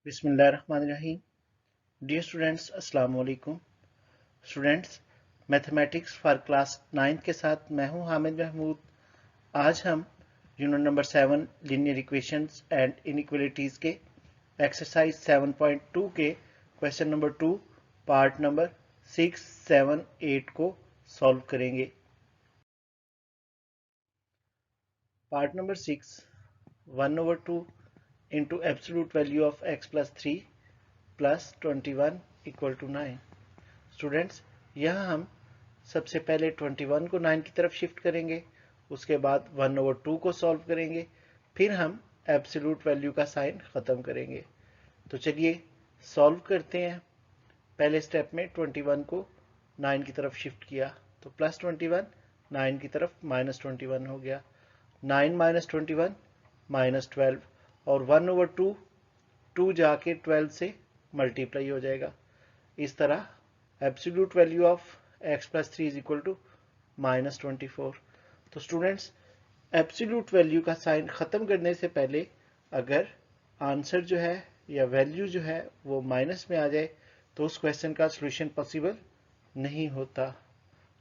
बिस्मिल्लाहिर्रहमानिर्रहीम। Dear students, अस्सलाम वालेकुम। स्टूडेंट्स, मैथमेटिक्स फॉर क्लास 9 के साथ मैं हूं हामिद महमूद। आज हम unit number 7 linear equations and inequalities के एक्सरसाइज 7.2 के क्वेश्चन नंबर 2 पार्ट नंबर 6, 7, 8 को सॉल्व करेंगे। Part number 6, 1/2 into absolute value of x plus 3 plus 21 equal to 9। Students, यहाँ हम सबसे पहले 21 को 9 की तरफ शिफ्ट करेंगे, उसके बाद 1/2 को सॉल्व करेंगे, फिर हम एब्सोल्यूट वैल्यू का साइन ख़त्म करेंगे। तो चलिए सॉल्व करते हैं। पहले स्टेप में 21 को 9 की तरफ शिफ्ट किया तो प्लस 21, 9 की तरफ -21 हो गया। 9 - 21 -12 और 1/2 2 जाके 12 से मल्टीप्लाई हो जाएगा। इस तरह absolute value of x plus 3 is equal to -24। तो स्टूडेंट्स, एब्सोल्यूट वैल्यू का साइन ख़त्म करने से पहले अगर आंसर जो है या वैल्यू जो है वो माइनस में आ जाए तो उस क्वेश्चन का सॉल्यूशन पॉसिबल नहीं होता।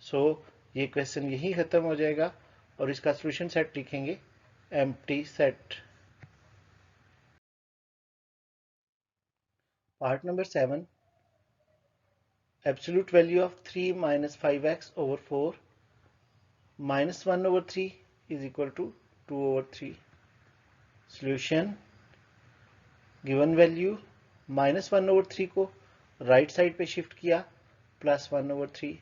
सो ये क्वेश्चन यही ख़त्म हो जाएगा और इसका सॉल्यूशन सेट लिखेंगे empty set. Part number 7, absolute value of 3 minus 5x over 4 minus 1/3 is equal to 2/3। solution, given value -1/3 को राइट साइड पे शिफ्ट किया प्लस 1/3,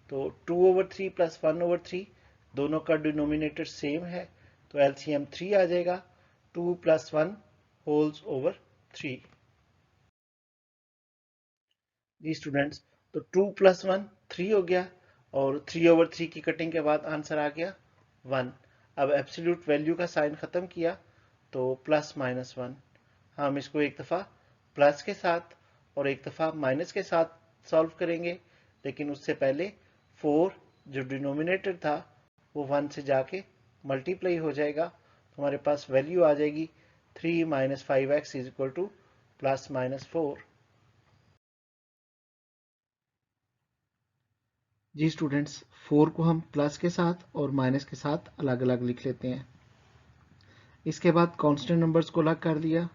तो 2/3 प्लस 1/3 दोनों का डिनोमिनेटर सेम है तो एलसीएम 3 आ जाएगा। 2 + 1 होल्स ओवर 3। जी स्टूडेंट्स, तो 2 + 1 3 हो गया और 3/3 की कटिंग के बाद आंसर आ गया 1। अब एब्सोल्यूट वैल्यू का साइन खत्म किया तो +-1। हम इसको एक दफ़ा प्लस के साथ और एक दफ़ा माइनस के साथ सॉल्व करेंगे, लेकिन उससे पहले 4 जो डिनोमिनेटर था वो 1 से जाके मल्टीप्लाई हो जाएगा तो हमारे पास वैल्यू आ जाएगी 3 - 5x = +-4। जी स्टूडेंट्स, 4 को हम प्लस के साथ और माइनस के साथ अलग अलग लिख लेते हैं। इसके बाद कांस्टेंट नंबर्स को अलग कर दिया।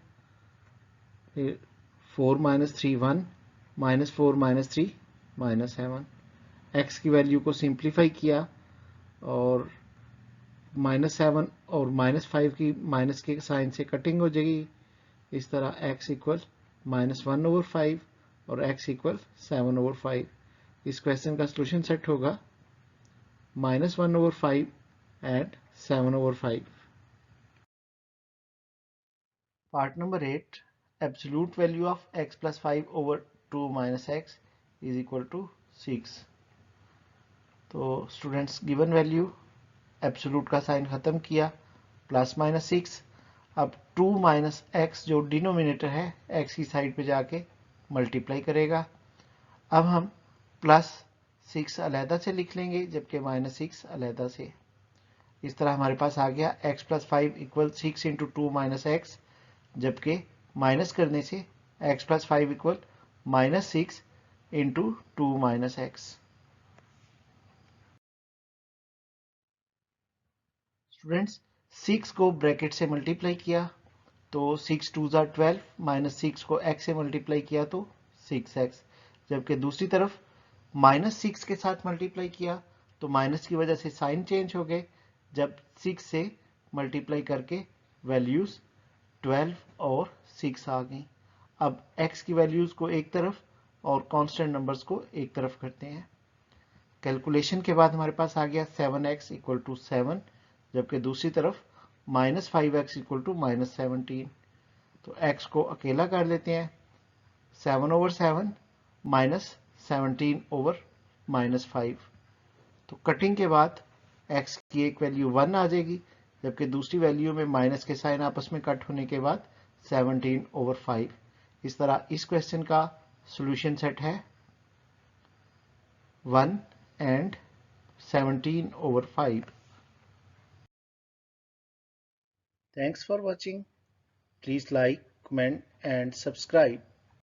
4 - 3 1, -4 - 3 -7। x की वैल्यू को सिंप्लीफाई किया और -7 और -5 की माइनस के साइन से कटिंग हो जाएगी। इस तरह x = -1/5 और x = 7/5। इस क्वेश्चन का सॉल्यूशन सेट होगा -1/5 and 7/5। Part number 8, absolute value of x plus 5/2 minus x is equal to 6। तो स्टूडेंट्स, गिवन वैल्यू एब्सोल्यूट का साइन खत्म किया +-6। अब 2 माइनस एक्स जो डिनोमिनेटर है x की साइड पे जाके मल्टीप्लाई करेगा। अब हम +6 अलहदा से लिख लेंगे जबकि -6 अलहदा से। इस तरह हमारे पास आ गया x + 5 = 6 × 2 - x, जबकि माइनस करने से x + 5 = -6 × 2 - x। स्टूडेंट्स, 6 को ब्रैकेट से मल्टीप्लाई किया तो 6 × 2 = 12, -6 को x से मल्टीप्लाई किया तो 6x, जबकि दूसरी तरफ -6 के साथ मल्टीप्लाई किया तो माइनस की वजह से साइन चेंज हो गए जब 6 से मल्टीप्लाई करके वैल्यूज 12 और 6 आ गई। अब x की वैल्यूज को एक तरफ और कांस्टेंट नंबर्स को एक तरफ करते हैं। कैलकुलेशन के बाद हमारे पास आ गया 7x = 7, जबकि दूसरी तरफ -5x = -17। तो x को अकेला कर लेते हैं। 7/7 -17/-5। तो कटिंग के बाद x की एक वैल्यू 1 आ जाएगी, जबकि दूसरी वैल्यू में माइनस के साइन आपस में कट होने के बाद 17/5। इस तरह इस क्वेश्चन का सॉल्यूशन सेट है 1 and 17/5। Thanks for watching. Please like, comment and subscribe.